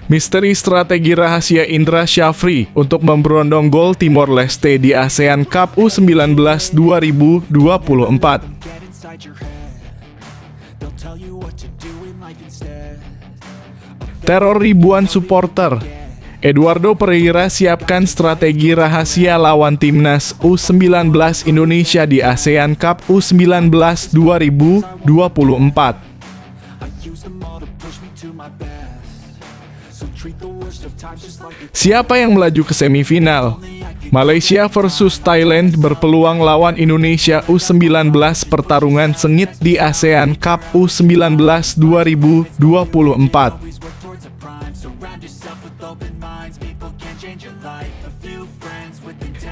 Misteri strategi rahasia Indra Syafri untuk memberondong gol Timor Leste di ASEAN Cup U19 2024. Teror ribuan supporter. Eduardo Pereira siapkan strategi rahasia lawan timnas U19 Indonesia di ASEAN Cup U19 2024. Siapa yang melaju ke semifinal? Malaysia versus Thailand berpeluang lawan Indonesia U19 pertarungan sengit di ASEAN Cup U19 2024.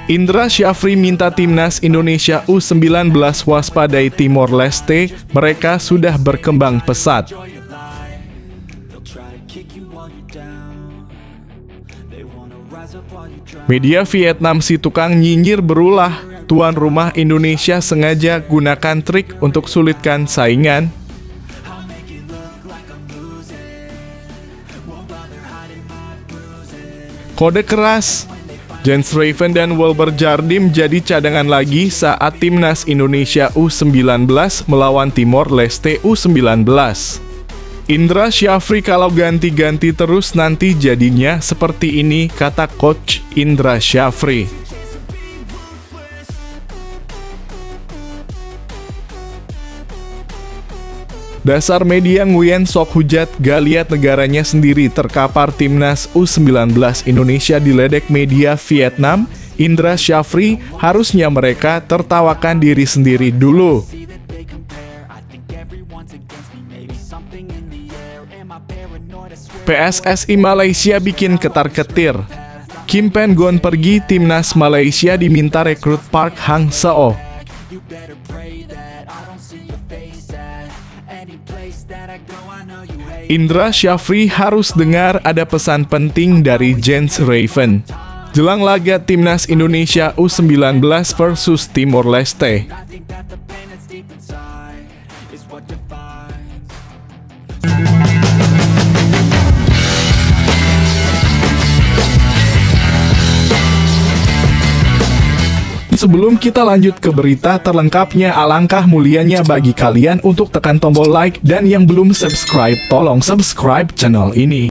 Indra Syafri minta timnas Indonesia U19 waspadai Timor Leste, mereka sudah berkembang pesat. Media Vietnam si tukang nyinyir berulah, tuan rumah Indonesia sengaja gunakan trik untuk sulitkan saingan. Kode keras, Jens Raven dan Wilber Jardim jadi cadangan lagi saat timnas Indonesia U19 melawan Timor Leste U19. Indra Syafri kalau ganti-ganti terus nanti jadinya seperti ini, kata Coach Indra Syafri. Dasar media Nguyen sok hujat, gak liat negaranya sendiri terkapar timnas U19 Indonesia diledek media Vietnam. Indra Syafri, harusnya mereka tertawakan diri sendiri dulu. PSSI Malaysia bikin ketar-ketir. Kim Pen Gon pergi, timnas Malaysia diminta rekrut Park Hang-seo. Indra Syafri harus dengar ada pesan penting dari Jens Raven jelang laga timnas Indonesia U19 versus Timor Leste. Sebelum kita lanjut ke berita terlengkapnya, alangkah mulianya bagi kalian untuk tekan tombol like, dan yang belum subscribe, tolong subscribe channel ini.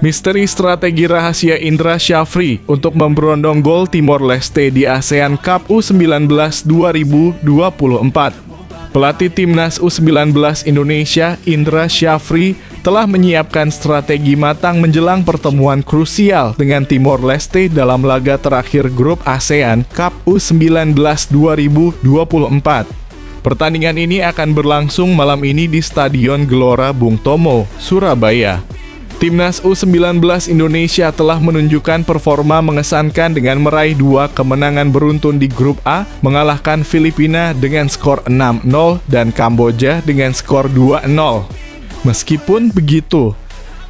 Misteri strategi rahasia Indra Syafri untuk memberondong gol Timor Leste di ASEAN Cup U19 2024. Pelatih timnas U19 Indonesia, Indra Syafri, telah menyiapkan strategi matang menjelang pertemuan krusial dengan Timor Leste dalam laga terakhir grup ASEAN Cup U19 2024. Pertandingan ini akan berlangsung malam ini di Stadion Gelora Bung Tomo, Surabaya. Timnas U19 Indonesia telah menunjukkan performa mengesankan dengan meraih 2 kemenangan beruntun di grup A, mengalahkan Filipina dengan skor 6-0 dan Kamboja dengan skor 2-0. Meskipun begitu,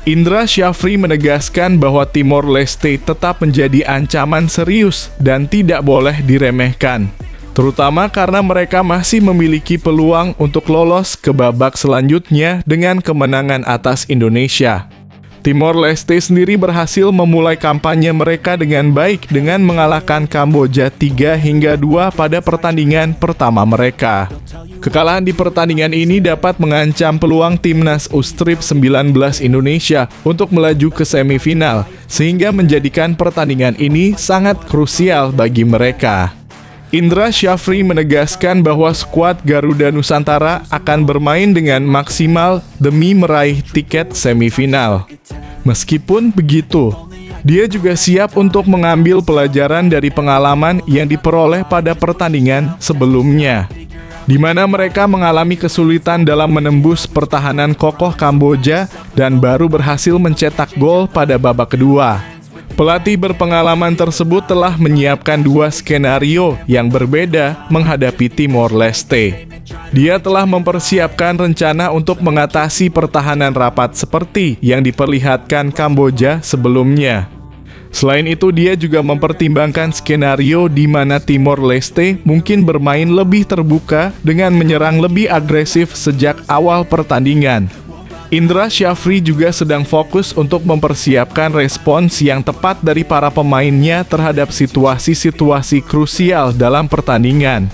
Indra Syafri menegaskan bahwa Timor Leste tetap menjadi ancaman serius dan tidak boleh diremehkan, terutama karena mereka masih memiliki peluang untuk lolos ke babak selanjutnya dengan kemenangan atas Indonesia. Timor Leste sendiri berhasil memulai kampanye mereka dengan baik dengan mengalahkan Kamboja 3-2 pada pertandingan pertama mereka. Kekalahan di pertandingan ini dapat mengancam peluang timnas U19 Indonesia untuk melaju ke semifinal, sehingga menjadikan pertandingan ini sangat krusial bagi mereka. Indra Syafri menegaskan bahwa skuad Garuda Nusantara akan bermain dengan maksimal demi meraih tiket semifinal. Meskipun begitu, dia juga siap untuk mengambil pelajaran dari pengalaman yang diperoleh pada pertandingan sebelumnya, di mana mereka mengalami kesulitan dalam menembus pertahanan kokoh Kamboja dan baru berhasil mencetak gol pada babak kedua. Pelatih berpengalaman tersebut telah menyiapkan 2 skenario yang berbeda menghadapi Timor Leste. Dia telah mempersiapkan rencana untuk mengatasi pertahanan rapat seperti yang diperlihatkan Kamboja sebelumnya. Selain itu, dia juga mempertimbangkan skenario di mana Timor Leste mungkin bermain lebih terbuka dengan menyerang lebih agresif sejak awal pertandingan. Indra Syafri juga sedang fokus untuk mempersiapkan respons yang tepat dari para pemainnya terhadap situasi-situasi krusial dalam pertandingan.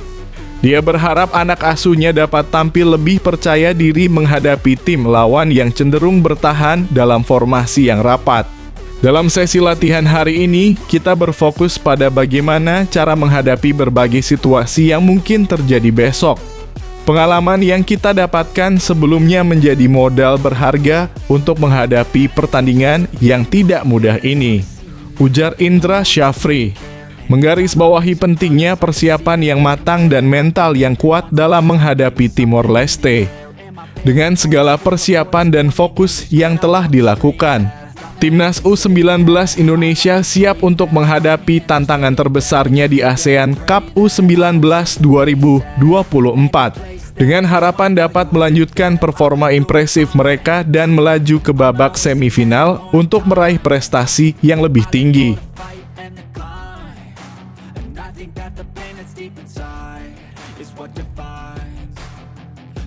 Dia berharap anak asuhnya dapat tampil lebih percaya diri menghadapi tim lawan yang cenderung bertahan dalam formasi yang rapat. Dalam sesi latihan hari ini, kita berfokus pada bagaimana cara menghadapi berbagai situasi yang mungkin terjadi besok. Pengalaman yang kita dapatkan sebelumnya menjadi modal berharga untuk menghadapi pertandingan yang tidak mudah ini, ujar Indra Syafri. Menggarisbawahi pentingnya persiapan yang matang dan mental yang kuat dalam menghadapi Timor Leste. Dengan segala persiapan dan fokus yang telah dilakukan, Timnas U19 Indonesia siap untuk menghadapi tantangan terbesarnya di ASEAN Cup U19 2024 dengan harapan dapat melanjutkan performa impresif mereka dan melaju ke babak semifinal untuk meraih prestasi yang lebih tinggi.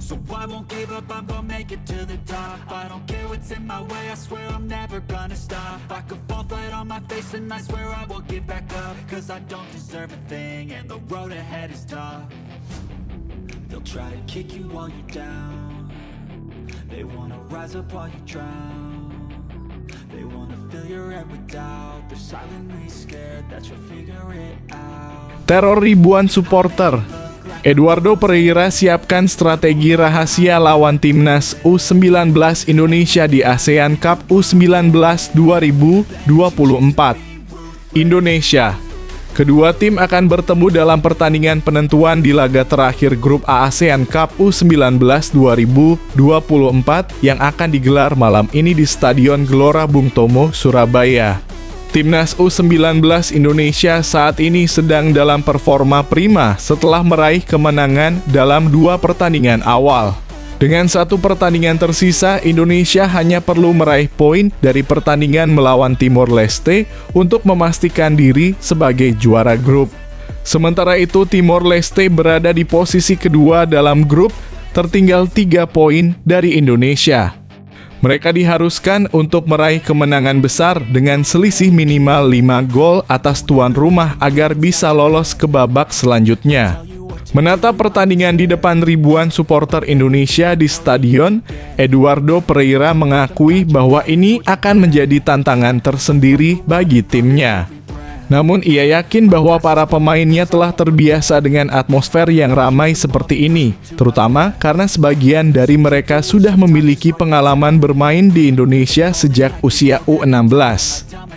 So I won't give up, I'm gonna make it to the top. I don't care what's in my way, I swear I'm never gonna stop. I could fall flat on my face and I swear I will get back up. Cause I don't deserve a thing and the road ahead is tough. They'll try to kick you while you're down. They wanna rise up while you drown. They wanna fill your head with doubt. They're silently scared that you'll figure it out. Teror ribuan supporter. Eduardo Pereira siapkan strategi rahasia lawan Timnas U19 Indonesia di ASEAN Cup U19 2024. Indonesia. Kedua tim akan bertemu dalam pertandingan penentuan di laga terakhir grup A ASEAN Cup U19 2024 yang akan digelar malam ini di Stadion Gelora Bung Tomo, Surabaya. Timnas U19 Indonesia saat ini sedang dalam performa prima setelah meraih kemenangan dalam 2 pertandingan awal. Dengan 1 pertandingan tersisa, Indonesia hanya perlu meraih poin dari pertandingan melawan Timor Leste untuk memastikan diri sebagai juara grup. Sementara itu, Timor Leste berada di posisi kedua dalam grup, tertinggal 3 poin dari Indonesia. Mereka diharuskan untuk meraih kemenangan besar dengan selisih minimal 5 gol atas tuan rumah agar bisa lolos ke babak selanjutnya. Menatap pertandingan di depan ribuan supporter Indonesia di stadion, Eduardo Pereira mengakui bahwa ini akan menjadi tantangan tersendiri bagi timnya. Namun ia yakin bahwa para pemainnya telah terbiasa dengan atmosfer yang ramai seperti ini, terutama karena sebagian dari mereka sudah memiliki pengalaman bermain di Indonesia sejak usia U16.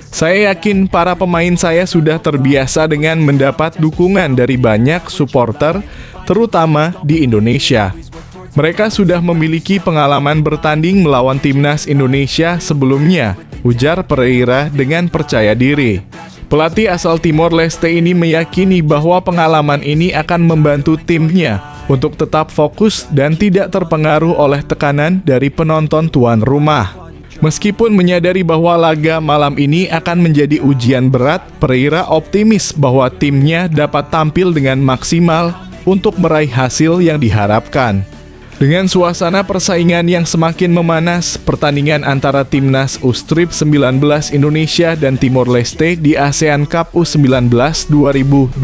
Saya yakin para pemain saya sudah terbiasa dengan mendapat dukungan dari banyak supporter, terutama di Indonesia. Mereka sudah memiliki pengalaman bertanding melawan timnas Indonesia sebelumnya, ujar Pereira dengan percaya diri. Pelatih asal Timor Leste ini meyakini bahwa pengalaman ini akan membantu timnya untuk tetap fokus dan tidak terpengaruh oleh tekanan dari penonton tuan rumah. Meskipun menyadari bahwa laga malam ini akan menjadi ujian berat, Pereira optimis bahwa timnya dapat tampil dengan maksimal untuk meraih hasil yang diharapkan. Dengan suasana persaingan yang semakin memanas, pertandingan antara Timnas U19 Indonesia dan Timor Leste di ASEAN Cup U19 2024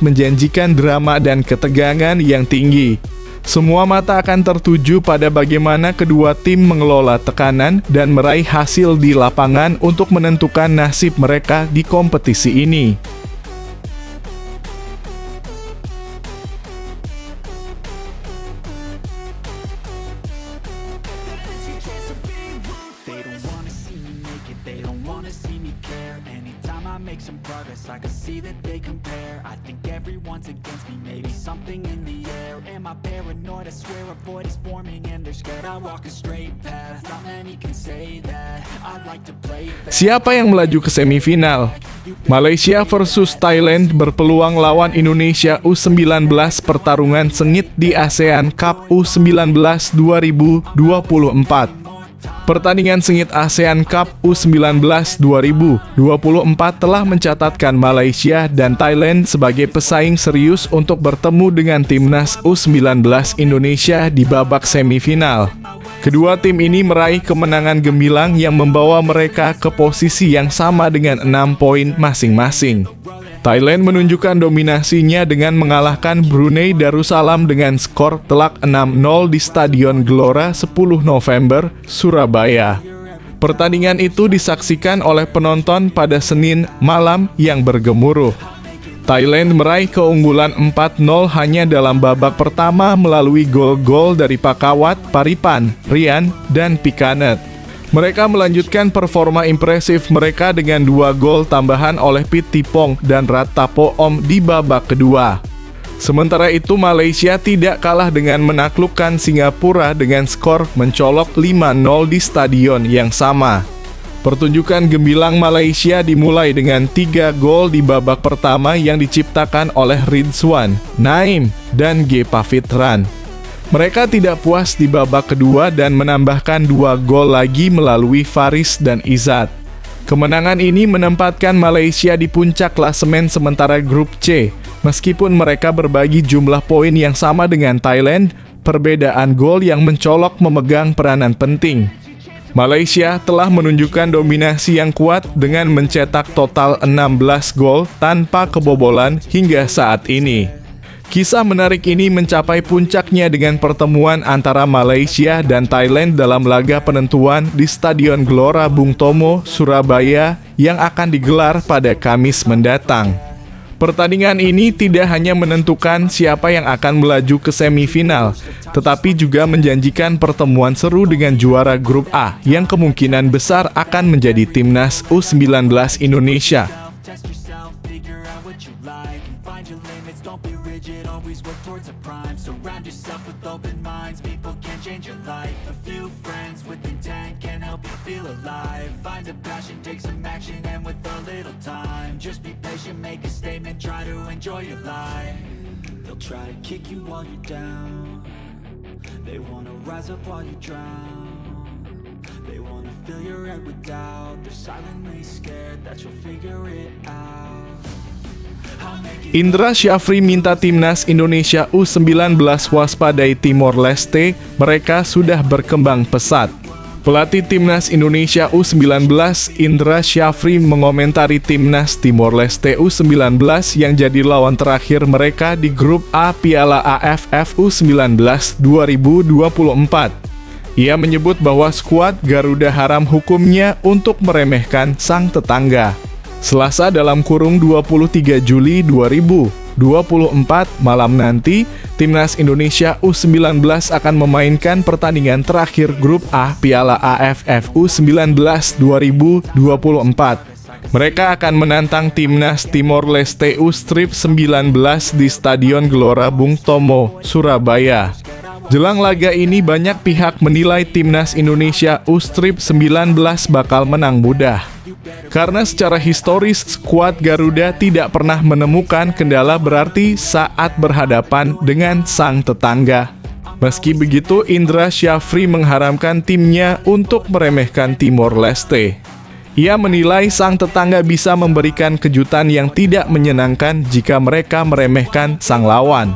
menjanjikan drama dan ketegangan yang tinggi. Semua mata akan tertuju pada bagaimana kedua tim mengelola tekanan dan meraih hasil di lapangan untuk menentukan nasib mereka di kompetisi ini. Make some progress, I can see that they compare. I think everyone's against me, maybe something in the air. Am I paranoid? I swear a void is forming and they're scared. I walk a straight path, not many can say that. I like to play fast. Siapa yang melaju ke semifinal? Malaysia versus Thailand berpeluang lawan Indonesia U19 pertarungan sengit di ASEAN Cup U19 2024. Pertandingan sengit ASEAN Cup U19 2024 telah mencatatkan Malaysia dan Thailand sebagai pesaing serius untuk bertemu dengan timnas U19 Indonesia di babak semifinal. Kedua tim ini meraih kemenangan gemilang yang membawa mereka ke posisi yang sama dengan 6 poin masing-masing. Thailand menunjukkan dominasinya dengan mengalahkan Brunei Darussalam dengan skor telak 6-0 di Stadion Gelora 10 November, Surabaya. Pertandingan itu disaksikan oleh penonton pada Senin malam yang bergemuruh. Thailand meraih keunggulan 4-0 hanya dalam babak pertama melalui gol-gol dari Pakawat, Paripan, Rian, dan Pikanet. Mereka melanjutkan performa impresif mereka dengan 2 gol tambahan oleh Pittipong dan Ratapoom di babak kedua. Sementara itu Malaysia tidak kalah dengan menaklukkan Singapura dengan skor mencolok 5-0 di stadion yang sama. Pertunjukan gemilang Malaysia dimulai dengan 3 gol di babak pertama yang diciptakan oleh Ridzuan, Naim, dan G. Pavitran. Mereka tidak puas di babak kedua dan menambahkan 2 gol lagi melalui Faris dan Izzat. Kemenangan ini menempatkan Malaysia di puncak klasemen sementara grup C. Meskipun mereka berbagi jumlah poin yang sama dengan Thailand, perbedaan gol yang mencolok memegang peranan penting. Malaysia telah menunjukkan dominasi yang kuat dengan mencetak total 16 gol tanpa kebobolan hingga saat ini. Kisah menarik ini mencapai puncaknya dengan pertemuan antara Malaysia dan Thailand dalam laga penentuan di Stadion Gelora Bung Tomo, Surabaya yang akan digelar pada Kamis mendatang. Pertandingan ini tidak hanya menentukan siapa yang akan melaju ke semifinal, tetapi juga menjanjikan pertemuan seru dengan juara grup A yang kemungkinan besar akan menjadi timnas U19 Indonesia. Don't be rigid, always work towards a prime. Surround yourself with open minds. People can change your life. A few friends with intent can help you feel alive. Find a passion, take some action, and with a little time, just be patient, make a statement, try to enjoy your life. They'll try to kick you while you're down. They wanna rise up while you drown. They wanna fill your head with doubt. They're silently scared that you'll figure it out. Indra Syafri minta timnas Indonesia U19 waspadai Timor Leste, mereka sudah berkembang pesat. Pelatih timnas Indonesia U19 Indra Syafri mengomentari timnas Timor Leste U19 yang jadi lawan terakhir mereka di grup A Piala AFF U19 2024. Ia menyebut bahwa skuad Garuda haram hukumnya untuk meremehkan sang tetangga. Selasa dalam kurung 23 Juli 2024 malam nanti, timnas Indonesia U19 akan memainkan pertandingan terakhir grup A Piala AFF U19 2024. Mereka akan menantang timnas Timor Leste U19 di Stadion Gelora Bung Tomo, Surabaya. Jelang laga ini banyak pihak menilai timnas Indonesia U19 bakal menang mudah. Karena secara historis skuad Garuda tidak pernah menemukan kendala berarti saat berhadapan dengan sang tetangga. Meski begitu, Indra Syafri mengharamkan timnya untuk meremehkan Timor Leste. Ia menilai sang tetangga bisa memberikan kejutan yang tidak menyenangkan jika mereka meremehkan sang lawan.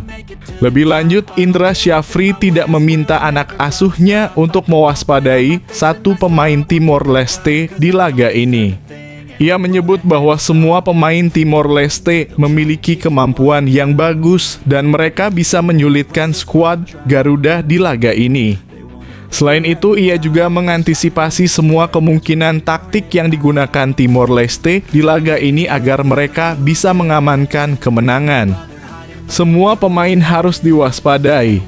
Lebih lanjut, Indra Syafri tidak meminta anak asuhnya untuk mewaspadai satu pemain Timor Leste di laga ini. Ia menyebut bahwa semua pemain Timor Leste memiliki kemampuan yang bagus dan mereka bisa menyulitkan skuad Garuda di laga ini. Selain itu, ia juga mengantisipasi semua kemungkinan taktik yang digunakan Timor Leste di laga ini agar mereka bisa mengamankan kemenangan. Semua pemain harus diwaspadai.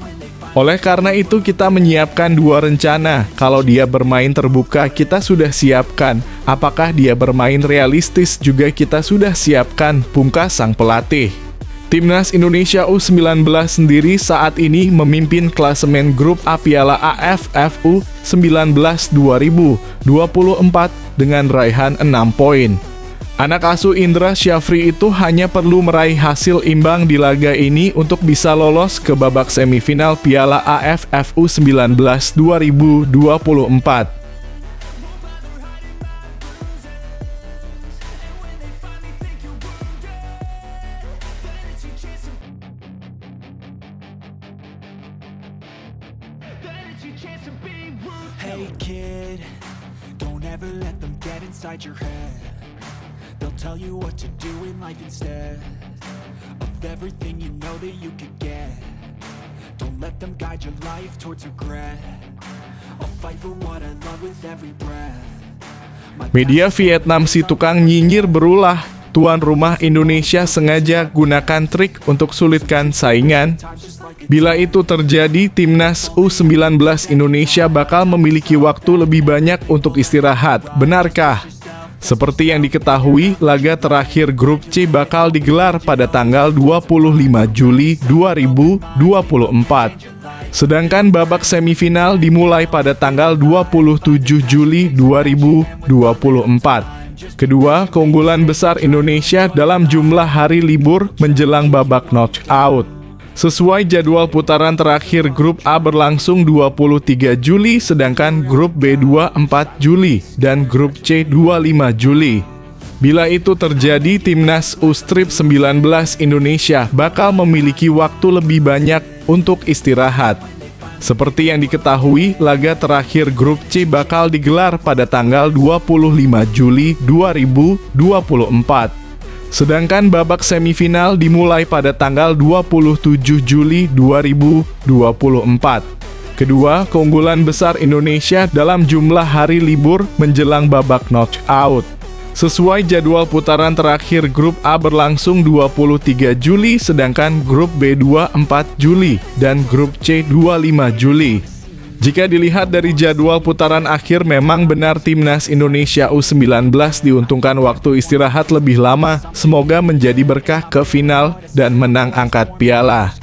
Oleh karena itu, kita menyiapkan 2 rencana. Kalau dia bermain terbuka, kita sudah siapkan. Apakah dia bermain realistis juga kita sudah siapkan, pungkas sang pelatih. Timnas Indonesia U19 sendiri saat ini memimpin klasemen grup A Piala AFF U19 2024 dengan raihan 6 poin. Anak asuh Indra Syafri itu hanya perlu meraih hasil imbang di laga ini untuk bisa lolos ke babak semifinal Piala AFF U19 2024. Hey kid, don't ever let them get inside your head. They'll tell you what to do in life instead of everything you know that you could get. Don't let them guide your life towards regret. I'll fight for what I love with every breath. Media Vietnam si tukang nyinyir berulah. Tuan rumah Indonesia sengaja gunakan trik untuk sulitkan saingan. Bila itu terjadi, timnas U19 Indonesia bakal memiliki waktu lebih banyak untuk istirahat. Benarkah? Seperti yang diketahui, laga terakhir grup C bakal digelar pada tanggal 25 Juli 2024. Sedangkan babak semifinal dimulai pada tanggal 27 Juli 2024. Kedua, keunggulan besar Indonesia dalam jumlah hari libur menjelang babak knockout. Sesuai jadwal putaran terakhir grup A berlangsung 23 Juli, sedangkan grup B 24 Juli dan grup C 25 Juli. Bila itu terjadi, timnas U19 Indonesia bakal memiliki waktu lebih banyak untuk istirahat. Seperti yang diketahui, laga terakhir grup C bakal digelar pada tanggal 25 Juli 2024. Sedangkan babak semifinal dimulai pada tanggal 27 Juli 2024. Kedua, keunggulan besar Indonesia dalam jumlah hari libur menjelang babak knockout. Sesuai jadwal putaran terakhir grup A berlangsung 23 Juli, sedangkan grup B 24 Juli dan grup C 25 Juli. Jika dilihat dari jadwal putaran akhir, memang benar timnas Indonesia U19 diuntungkan waktu istirahat lebih lama. Semoga menjadi berkah ke final dan menang angkat piala.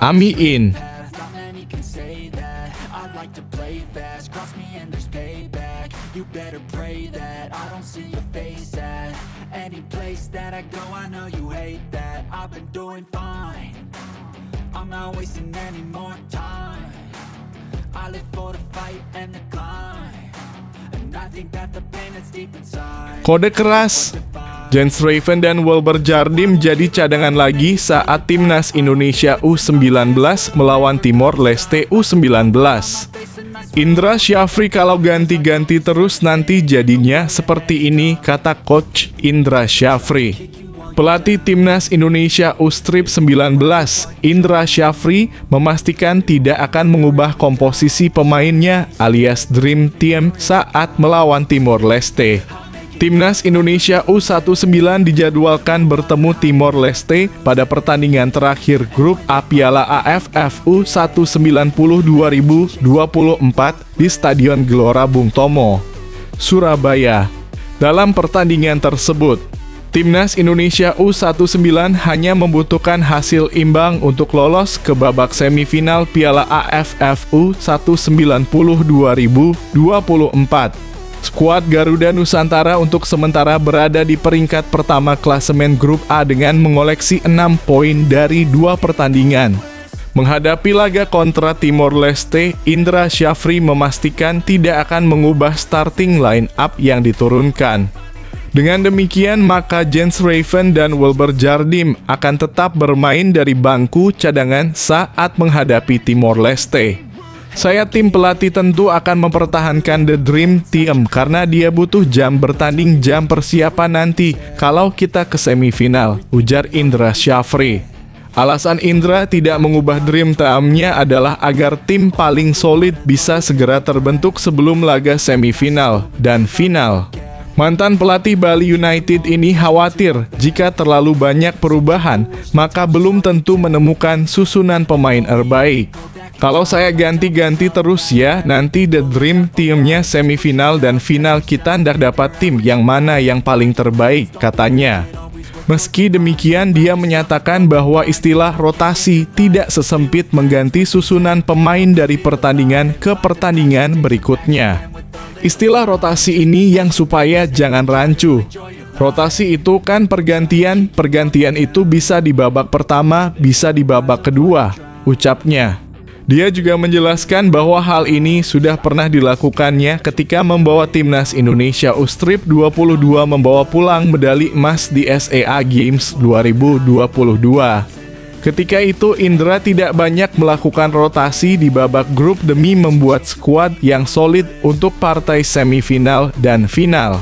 Amin. You better pray that I don't see your face at any place that I go. I know you hate that. I've been doing fine. I'm not wasting any more time. I live for the fight and the climb, and I think that the pain that's deep inside. Kode keras. Jens Raven dan Wilber Jardim jadi cadangan lagi saat timnas Indonesia U19 melawan Timor Leste U19. Indra Syafri, kalau ganti-ganti terus nanti jadinya seperti ini, kata Coach Indra Syafri. Pelatih timnas Indonesia U19, Indra Syafri, memastikan tidak akan mengubah komposisi pemainnya alias Dream Team saat melawan Timor Leste. Timnas Indonesia U19 dijadwalkan bertemu Timor Leste pada pertandingan terakhir grup A Piala AFF U19 2024 di Stadion Gelora Bung Tomo, Surabaya. Dalam pertandingan tersebut, timnas Indonesia U19 hanya membutuhkan hasil imbang untuk lolos ke babak semifinal Piala AFF U19 2024. Skuad Garuda Nusantara untuk sementara berada di peringkat pertama klasemen grup A dengan mengoleksi 6 poin dari 2 pertandingan. Menghadapi laga kontra Timor Leste, Indra Syafri memastikan tidak akan mengubah starting line up yang diturunkan. Dengan demikian, maka Jens Raven dan Wilber Jardim akan tetap bermain dari bangku cadangan saat menghadapi Timor Leste. Saya tim pelatih tentu akan mempertahankan The Dream Team karena dia butuh jam bertanding, jam persiapan nanti kalau kita ke semifinal, ujar Indra Syafri. Alasan Indra tidak mengubah Dream Team-nya adalah agar tim paling solid bisa segera terbentuk sebelum laga semifinal dan final. Mantan pelatih Bali United ini khawatir jika terlalu banyak perubahan, maka belum tentu menemukan susunan pemain terbaik. Kalau saya ganti-ganti terus ya, nanti The Dream Team-nya semifinal dan final kita ndak dapat tim yang mana yang paling terbaik, katanya. Meski demikian, dia menyatakan bahwa istilah rotasi tidak sesempit mengganti susunan pemain dari pertandingan ke pertandingan berikutnya. Istilah rotasi ini yang supaya jangan rancu. Rotasi itu kan pergantian itu bisa di babak pertama, bisa di babak kedua, ucapnya. Dia juga menjelaskan bahwa hal ini sudah pernah dilakukannya ketika membawa timnas Indonesia U22 membawa pulang medali emas di SEA Games 2022. Ketika itu Indra tidak banyak melakukan rotasi di babak grup demi membuat skuad yang solid untuk partai semifinal dan final.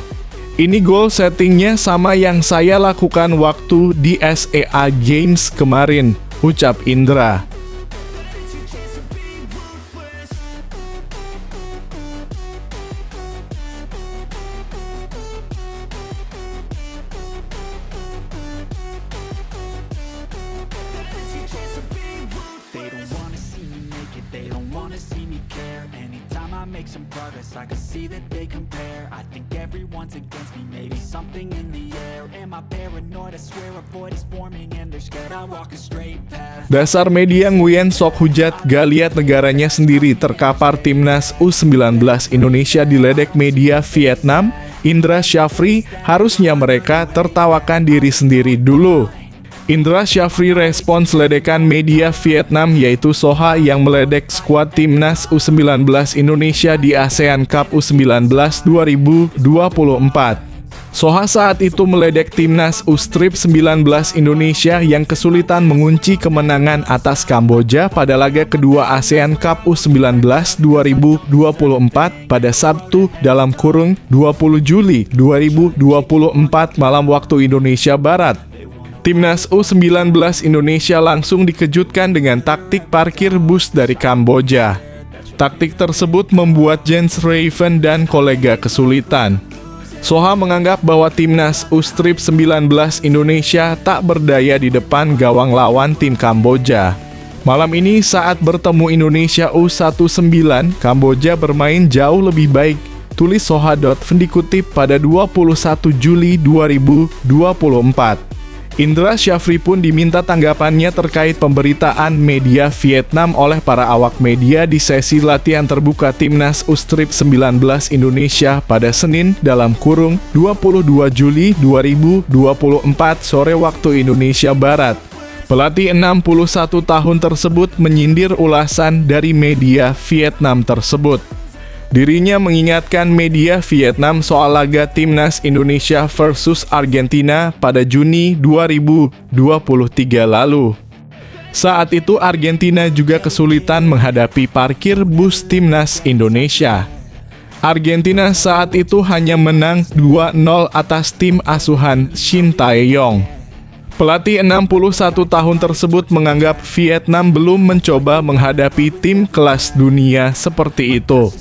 Ini goal settingnya sama yang saya lakukan waktu di SEA Games kemarin, ucap Indra. Make some progress, I can see that they compare. I think everyone's against me, maybe something in the air. Am I paranoid? I swear a void is forming and they're scared I walk a straight path. Dasar media Nguyen sok hujat gak liat negaranya sendiri terkapar timnas U19 Indonesia diledek media Vietnam. Indra Syafri, harusnya mereka tertawakan diri sendiri dulu. Indra Syafri respons ledekan media Vietnam yaitu Soha yang meledek skuad timnas U19 Indonesia di ASEAN Cup U19 2024. Soha saat itu meledek timnas U19 Indonesia yang kesulitan mengunci kemenangan atas Kamboja pada laga kedua ASEAN Cup U19 2024 pada Sabtu (20 Juli 2024) malam waktu Indonesia Barat. Timnas U19 Indonesia langsung dikejutkan dengan taktik parkir bus dari Kamboja. Taktik tersebut membuat Jens Raven dan kolega kesulitan. Soha menganggap bahwa timnas U19 Indonesia tak berdaya di depan gawang lawan tim Kamboja. Malam ini saat bertemu Indonesia U19, Kamboja bermain jauh lebih baik, tulis Soha. Dikutip pada 21 Juli 2024. Indra Syafri pun diminta tanggapannya terkait pemberitaan media Vietnam oleh para awak media di sesi latihan terbuka timnas U19 Indonesia pada Senin (22 Juli 2024 sore waktu Indonesia Barat. Pelatih 61 tahun tersebut menyindir ulasan dari media Vietnam tersebut. Dirinya mengingatkan media Vietnam soal laga timnas Indonesia versus Argentina pada Juni 2023 lalu. Saat itu Argentina juga kesulitan menghadapi parkir bus timnas Indonesia. Argentina saat itu hanya menang 2-0 atas tim asuhan Shin Tae-yong. Pelatih 61 tahun tersebut menganggap Vietnam belum mencoba menghadapi tim kelas dunia seperti itu.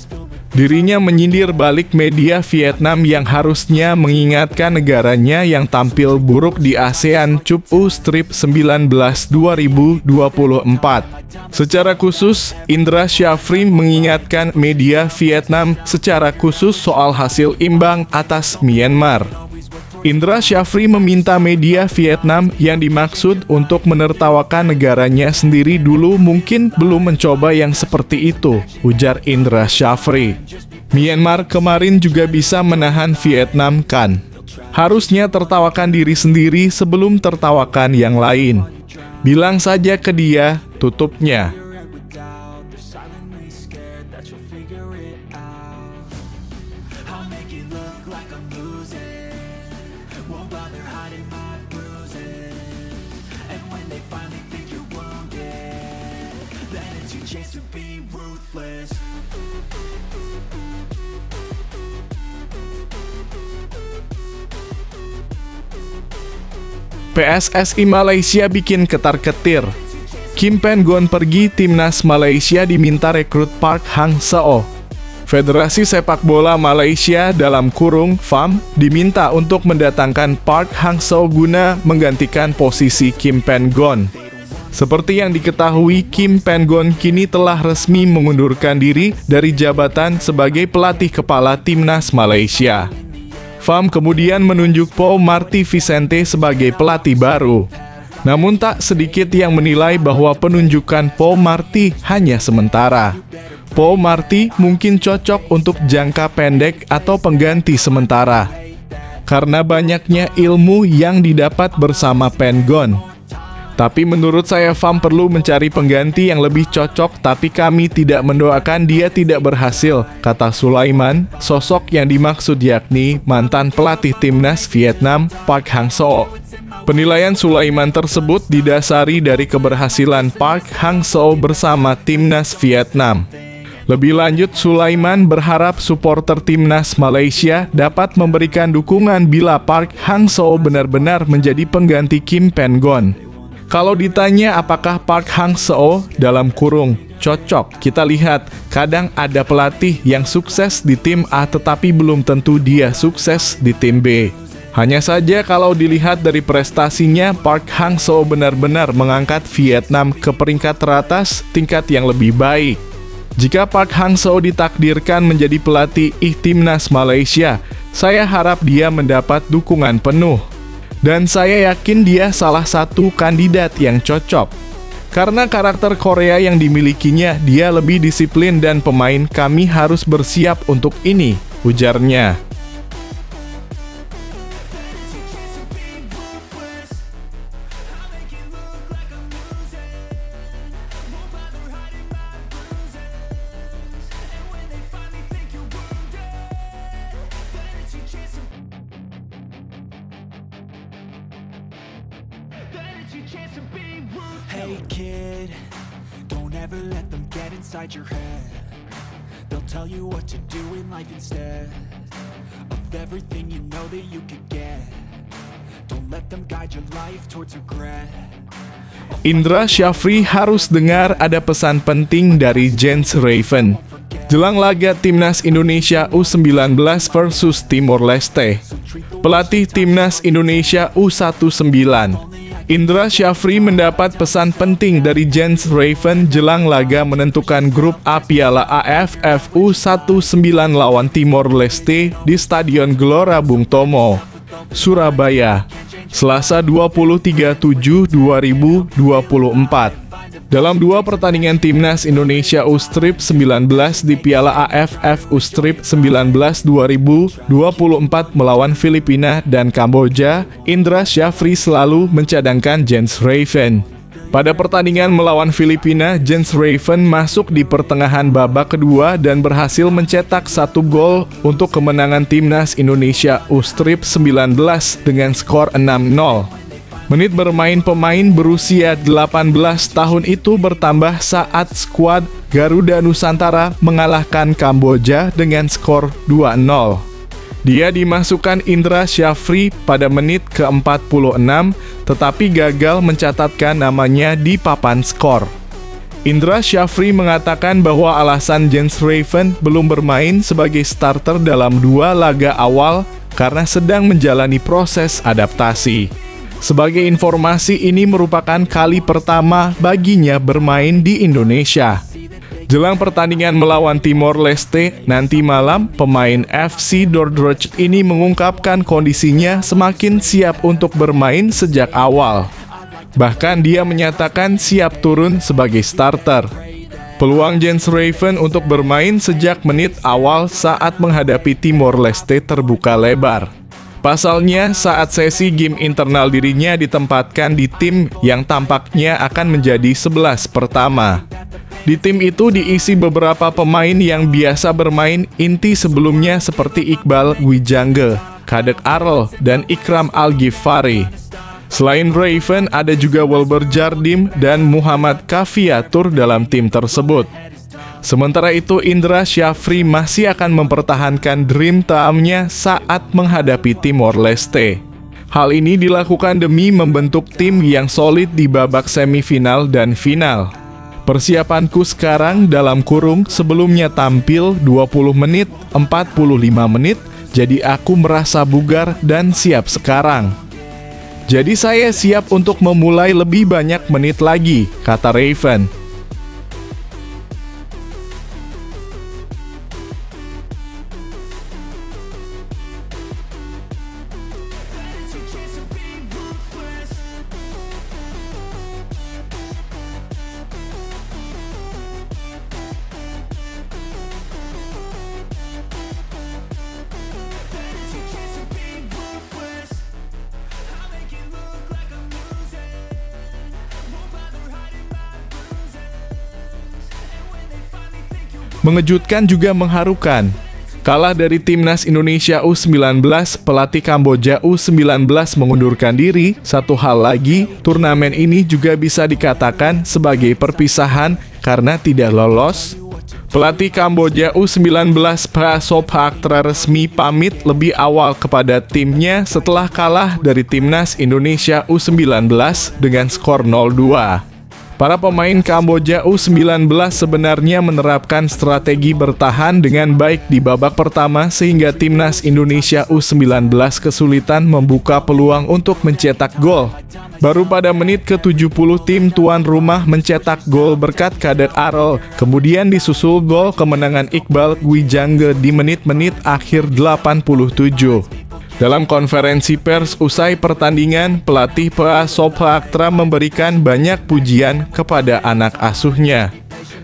Dirinya menyindir balik media Vietnam yang harusnya mengingatkan negaranya yang tampil buruk di ASEAN Cup U19 2024. Secara khusus, Indra Syafri mengingatkan media Vietnam secara khusus soal hasil imbang atas Myanmar. Indra Syafri meminta media Vietnam yang dimaksud untuk menertawakan negaranya sendiri dulu mungkin belum mencoba yang seperti itu, ujar Indra Syafri. Myanmar kemarin juga bisa menahan Vietnam kan? Harusnya tertawakan diri sendiri sebelum tertawakan yang lain. Bilang saja ke dia, tutupnya. PSSI Malaysia bikin ketar-ketir. Kim Pen Gon pergi timnas Malaysia diminta rekrut Park Hang-seo. Federasi Sepak Bola Malaysia (FAM) diminta untuk mendatangkan Park Hang-seo guna menggantikan posisi Kim Pen Gon. Seperti yang diketahui, Kim Pen Gon kini telah resmi mengundurkan diri dari jabatan sebagai pelatih kepala timnas Malaysia. FAM kemudian menunjuk Paul Marty Vicente sebagai pelatih baru. Namun tak sedikit yang menilai bahwa penunjukan Paul Marty hanya sementara. Paul Marty mungkin cocok untuk jangka pendek atau pengganti sementara, karena banyaknya ilmu yang didapat bersama Pen Gon. Tapi menurut saya FAM perlu mencari pengganti yang lebih cocok, tapi kami tidak mendoakan dia tidak berhasil, kata Sulaiman. Sosok yang dimaksud yakni mantan pelatih timnas Vietnam Park Hang-seo. Penilaian Sulaiman tersebut didasari dari keberhasilan Park Hang-seo bersama timnas Vietnam. Lebih lanjut, Sulaiman berharap supporter timnas Malaysia dapat memberikan dukungan bila Park Hang-seo benar-benar menjadi pengganti Kim Pen-gon. Kalau ditanya apakah Park Hang-seo dalam kurung cocok, kita lihat kadang ada pelatih yang sukses di tim A tetapi belum tentu dia sukses di tim B. Hanya saja kalau dilihat dari prestasinya, Park Hang-seo benar-benar mengangkat Vietnam ke peringkat teratas tingkat yang lebih baik. Jika Park Hang-seo ditakdirkan menjadi pelatih timnas Malaysia, saya harap dia mendapat dukungan penuh. Dan saya yakin dia salah satu kandidat yang cocok. Karena karakter Korea yang dimilikinya, dia lebih disiplin dan pemain kami harus bersiap untuk ini, ujarnya. Hey kid, don't ever let them get inside your head. They'll tell you what to do in life instead of everything you know that you could get. Don't let them guide your life towards regret. Indra Syafri harus dengar ada pesan penting dari Jens Raven. Jelang laga Timnas Indonesia U19 versus Timor Leste, pelatih Timnas Indonesia U19, Indra Syafri mendapat pesan penting dari Jens Raven jelang laga menentukan grup A Piala AFF U19 lawan Timor Leste di Stadion Gelora Bung Tomo, Surabaya, Selasa 23/7/2024. Dalam dua pertandingan Timnas Indonesia U19 di Piala AFF U19 2024 melawan Filipina dan Kamboja, Indra Syafri selalu mencadangkan Jens Raven. Pada pertandingan melawan Filipina, Jens Raven masuk di pertengahan babak kedua dan berhasil mencetak 1 gol untuk kemenangan Timnas Indonesia U19 dengan skor 6-0. Menit bermain pemain berusia 18 tahun itu bertambah saat skuad Garuda Nusantara mengalahkan Kamboja dengan skor 2-0. Dia dimasukkan Indra Syafri pada menit ke-46, tetapi gagal mencatatkan namanya di papan skor. Indra Syafri mengatakan bahwa alasan Jens Raven belum bermain sebagai starter dalam 2 laga awal karena sedang menjalani proses adaptasi. Sebagai informasi, ini merupakan kali pertama baginya bermain di Indonesia. Jelang pertandingan melawan Timor Leste nanti malam, pemain FC Dordrecht ini mengungkapkan kondisinya semakin siap untuk bermain sejak awal. Bahkan dia menyatakan siap turun sebagai starter. Peluang Jens Raven untuk bermain sejak menit awal saat menghadapi Timor Leste terbuka lebar. Pasalnya, saat sesi game internal dirinya ditempatkan di tim yang tampaknya akan menjadi 11 pertama. Di tim itu diisi beberapa pemain yang biasa bermain inti sebelumnya seperti Iqbal Gwijangge, Kadek Arel, dan Ikram Al-Ghifari. Selain Raven, ada juga Wilber Jardim dan Muhammad Kafiatur dalam tim tersebut. Sementara itu, Indra Syafri masih akan mempertahankan Dream Team-nya saat menghadapi Timor Leste. Hal ini dilakukan demi membentuk tim yang solid di babak semifinal dan final. Persiapanku sekarang dalam kurung sebelumnya tampil 20 menit, 45 menit, jadi aku merasa bugar dan siap sekarang. Jadi saya siap untuk memulai lebih banyak menit lagi, kata Raven. Mengejutkan juga mengharukan. Kalah dari timnas Indonesia U19, pelatih Kamboja U19 mengundurkan diri. Satu hal lagi, turnamen ini juga bisa dikatakan sebagai perpisahan karena tidak lolos. Pelatih Kamboja U19 Prasophaktra resmi pamit lebih awal kepada timnya setelah kalah dari timnas Indonesia U19 dengan skor 0-2. Para pemain Kamboja U19 sebenarnya menerapkan strategi bertahan dengan baik di babak pertama sehingga timnas Indonesia U19 kesulitan membuka peluang untuk mencetak gol. Baru pada menit ke-70 tim tuan rumah mencetak gol berkat Kader Arel, kemudian disusul gol kemenangan Iqbal Gwijangge di menit-menit akhir 87. Dalam konferensi pers usai pertandingan, pelatih Prasophaktra memberikan banyak pujian kepada anak asuhnya.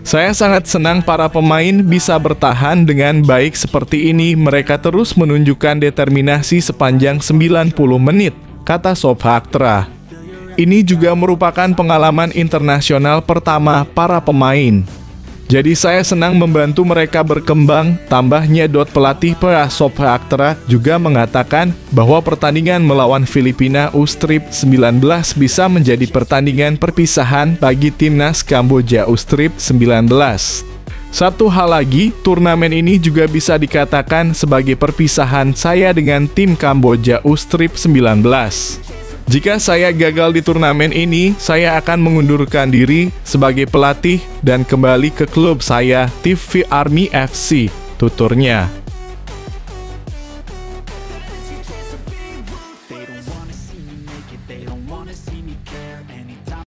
Saya sangat senang para pemain bisa bertahan dengan baik seperti ini. Mereka terus menunjukkan determinasi sepanjang 90 menit, kata Sophaktra. Ini juga merupakan pengalaman internasional pertama para pemain. Jadi saya senang membantu mereka berkembang, tambahnya. Pelatih Prasophaktra juga mengatakan bahwa pertandingan melawan Filipina U19 bisa menjadi pertandingan perpisahan bagi timnas Kamboja U19. Satu hal lagi, turnamen ini juga bisa dikatakan sebagai perpisahan saya dengan tim Kamboja U19. Jika saya gagal di turnamen ini, saya akan mengundurkan diri sebagai pelatih dan kembali ke klub saya, TV Army FC, tuturnya.